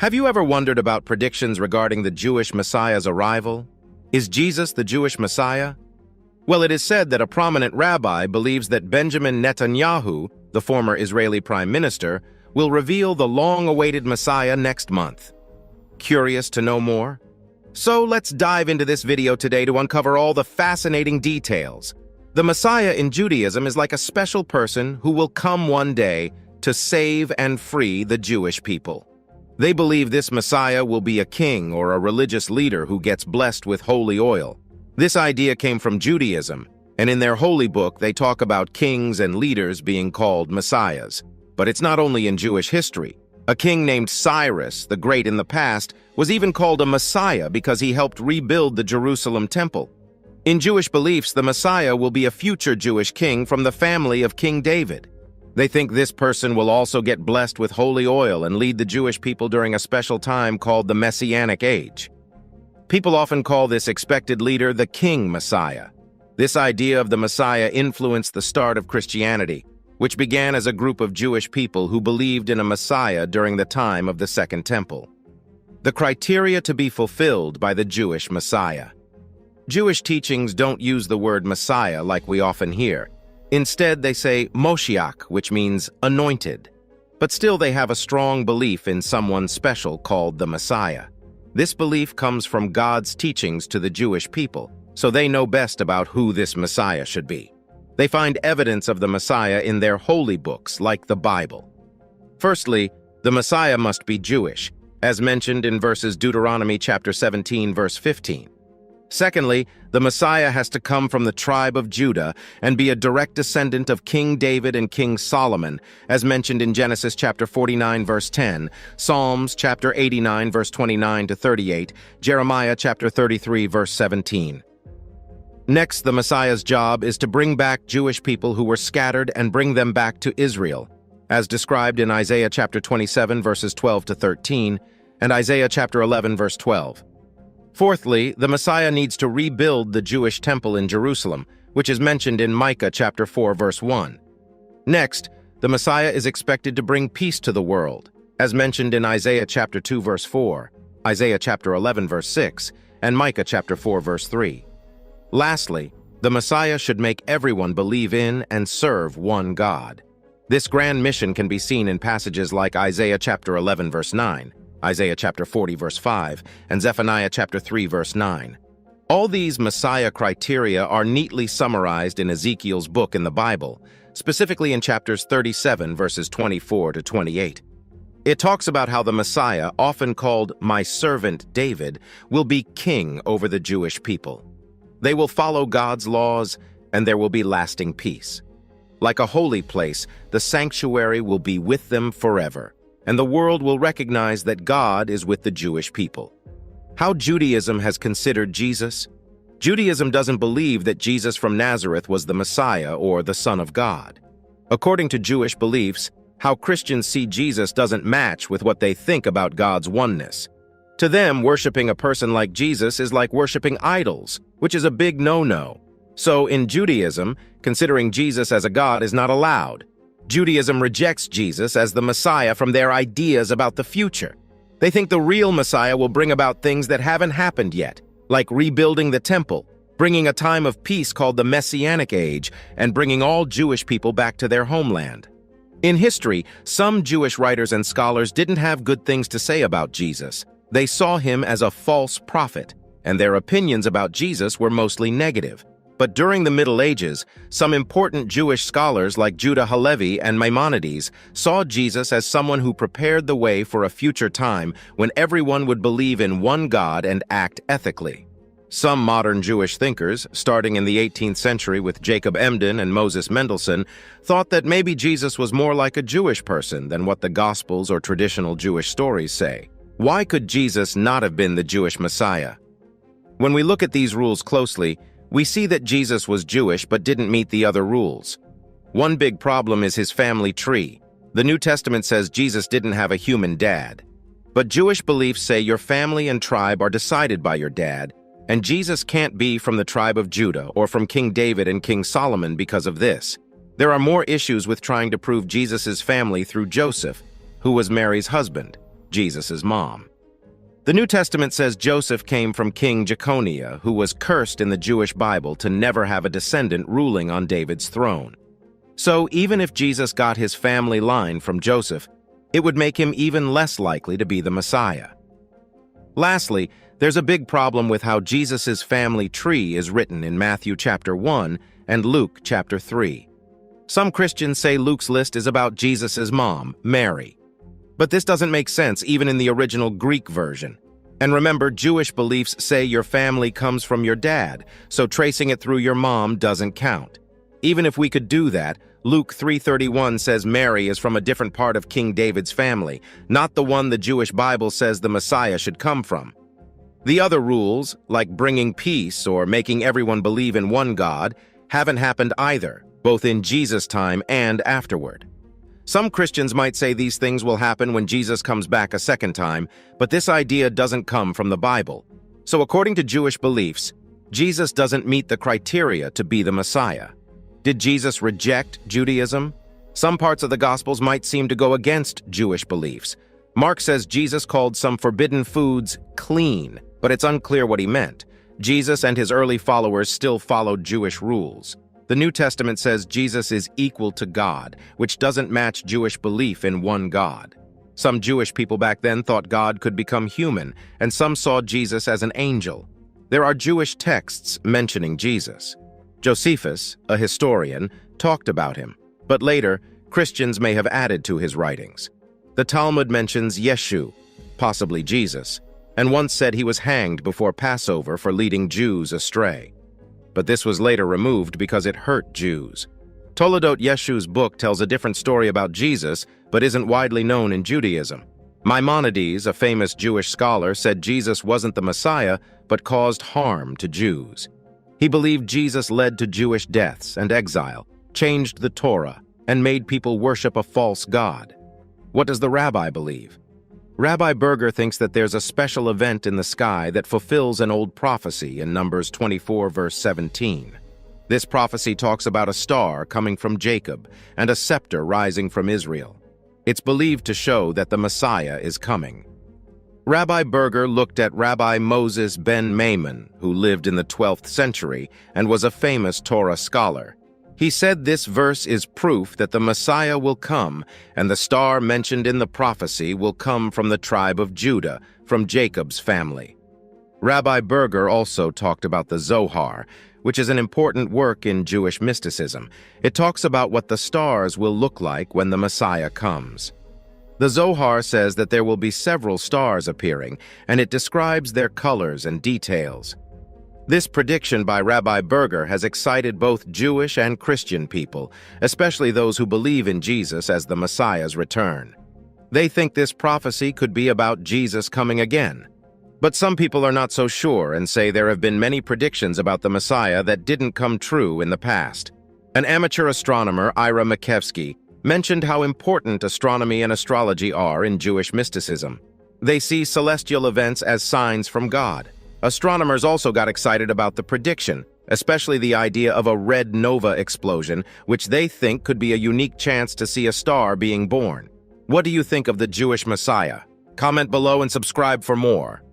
Have you ever wondered about predictions regarding the Jewish Messiah's arrival? Is Jesus the Jewish Messiah? Well, it is said that a prominent rabbi believes that Benjamin Netanyahu, the former Israeli prime minister, will reveal the long-awaited Messiah next month. Curious to know more? So let's dive into this video today to uncover all the fascinating details. The Messiah in Judaism is like a special person who will come one day to save and free the Jewish people. They believe this Messiah will be a king or a religious leader who gets blessed with holy oil. This idea came from Judaism, and in their holy book they talk about kings and leaders being called messiahs. But it's not only in Jewish history. A king named Cyrus the Great in the past was even called a messiah because he helped rebuild the Jerusalem temple. In Jewish beliefs, the Messiah will be a future Jewish king from the family of King David. They think this person will also get blessed with holy oil and lead the Jewish people during a special time called the Messianic Age. People often call this expected leader the King Messiah. This idea of the Messiah influenced the start of Christianity, which began as a group of Jewish people who believed in a Messiah during the time of the Second Temple. The criteria to be fulfilled by the Jewish Messiah. Jewish teachings don't use the word Messiah like we often hear. Instead, they say Moshiach, which means anointed. But still they have a strong belief in someone special called the Messiah. This belief comes from God's teachings to the Jewish people, so they know best about who this Messiah should be. They find evidence of the Messiah in their holy books, like the Bible. Firstly, the Messiah must be Jewish, as mentioned in verses Deuteronomy chapter 17, verse 15. Secondly, the Messiah has to come from the tribe of Judah and be a direct descendant of King David and King Solomon, as mentioned in Genesis chapter 49, verse 10, Psalms chapter 89, verse 29 to 38, Jeremiah chapter 33, verse 17. Next, the Messiah's job is to bring back Jewish people who were scattered and bring them back to Israel, as described in Isaiah chapter 27, verses 12 to 13, and Isaiah chapter 11, verse 12. Fourthly, the Messiah needs to rebuild the Jewish temple in Jerusalem, which is mentioned in Micah chapter 4, verse 1. Next, the Messiah is expected to bring peace to the world, as mentioned in Isaiah chapter 2, verse 4, Isaiah chapter 11, verse 6, and Micah chapter 4, verse 3. Lastly, the Messiah should make everyone believe in and serve one God. This grand mission can be seen in passages like Isaiah chapter 11, verse 9, Isaiah chapter 40, verse 5, and Zephaniah chapter 3, verse 9. All these Messiah criteria are neatly summarized in Ezekiel's book in the Bible, specifically in chapters 37, verses 24 to 28. It talks about how the Messiah, often called my servant David, will be king over the Jewish people. They will follow God's laws, and there will be lasting peace. Like a holy place, the sanctuary will be with them forever, and the world will recognize that God is with the Jewish people. How Judaism has considered Jesus? Judaism doesn't believe that Jesus from Nazareth was the Messiah or the Son of God. According to Jewish beliefs, how Christians see Jesus doesn't match with what they think about God's oneness. To them, worshiping a person like Jesus is like worshiping idols, which is a big no-no. So in Judaism, considering Jesus as a god is not allowed. Judaism rejects Jesus as the Messiah from their ideas about the future. They think the real Messiah will bring about things that haven't happened yet, like rebuilding the temple, bringing a time of peace called the Messianic Age, and bringing all Jewish people back to their homeland. In history, some Jewish writers and scholars didn't have good things to say about Jesus. They saw him as a false prophet, and their opinions about Jesus were mostly negative. But during the Middle Ages, some important Jewish scholars like Judah Halevi and Maimonides saw Jesus as someone who prepared the way for a future time when everyone would believe in one God and act ethically. Some modern Jewish thinkers, starting in the 18th century with Jacob Emden and Moses Mendelssohn, thought that maybe Jesus was more like a Jewish person than what the Gospels or traditional Jewish stories say. Why could Jesus not have been the Jewish Messiah? When we look at these rules closely, we see that Jesus was Jewish but didn't meet the other rules. One big problem is his family tree. The New Testament says Jesus didn't have a human dad. But Jewish beliefs say your family and tribe are decided by your dad, and Jesus can't be from the tribe of Judah or from King David and King Solomon because of this. There are more issues with trying to prove Jesus' family through Joseph, who was Mary's husband. Jesus' mom. The New Testament says Joseph came from King Jeconiah, who was cursed in the Jewish Bible to never have a descendant ruling on David's throne. So even if Jesus got his family line from Joseph, it would make him even less likely to be the Messiah. Lastly, there's a big problem with how Jesus' family tree is written in Matthew chapter 1 and Luke chapter 3. Some Christians say Luke's list is about Jesus' mom, Mary. But this doesn't make sense even in the original Greek version. And remember, Jewish beliefs say your family comes from your dad, so tracing it through your mom doesn't count. Even if we could do that, Luke 3:31 says Mary is from a different part of King David's family, not the one the Jewish Bible says the Messiah should come from. The other rules, like bringing peace or making everyone believe in one God, haven't happened either, both in Jesus' time and afterward. Some Christians might say these things will happen when Jesus comes back a second time, but this idea doesn't come from the Bible. So according to Jewish beliefs, Jesus doesn't meet the criteria to be the Messiah. Did Jesus reject Judaism? Some parts of the Gospels might seem to go against Jewish beliefs. Mark says Jesus called some forbidden foods clean, but it's unclear what he meant. Jesus and his early followers still followed Jewish rules. The New Testament says Jesus is equal to God, which doesn't match Jewish belief in one God. Some Jewish people back then thought God could become human, and some saw Jesus as an angel. There are Jewish texts mentioning Jesus. Josephus, a historian, talked about him, but later, Christians may have added to his writings. The Talmud mentions Yeshu, possibly Jesus, and once said he was hanged before Passover for leading Jews astray. But this was later removed because it hurt Jews. Toledot Yeshu's book tells a different story about Jesus, but isn't widely known in Judaism. Maimonides, a famous Jewish scholar, said Jesus wasn't the Messiah, but caused harm to Jews. He believed Jesus led to Jewish deaths and exile, changed the Torah, and made people worship a false god. What does the Rabbi believe? Rabbi Berger thinks that there's a special event in the sky that fulfills an old prophecy in Numbers 24, verse 17. This prophecy talks about a star coming from Jacob and a scepter rising from Israel. It's believed to show that the Messiah is coming. Rabbi Berger looked at Rabbi Moses ben Maimon, who lived in the 12th century and was a famous Torah scholar. He said this verse is proof that the Messiah will come, and the star mentioned in the prophecy will come from the tribe of Judah, from Jacob's family. Rabbi Berger also talked about the Zohar, which is an important work in Jewish mysticism. It talks about what the stars will look like when the Messiah comes. The Zohar says that there will be several stars appearing, and it describes their colors and details. This prediction by Rabbi Berger has excited both Jewish and Christian people, especially those who believe in Jesus as the Messiah's return. They think this prophecy could be about Jesus coming again. But some people are not so sure and say there have been many predictions about the Messiah that didn't come true in the past. An amateur astronomer, Ira Makevsky, mentioned how important astronomy and astrology are in Jewish mysticism. They see celestial events as signs from God. Astronomers also got excited about the prediction, especially the idea of a red nova explosion, which they think could be a unique chance to see a star being born. What do you think of the Jewish Messiah? Comment below and subscribe for more.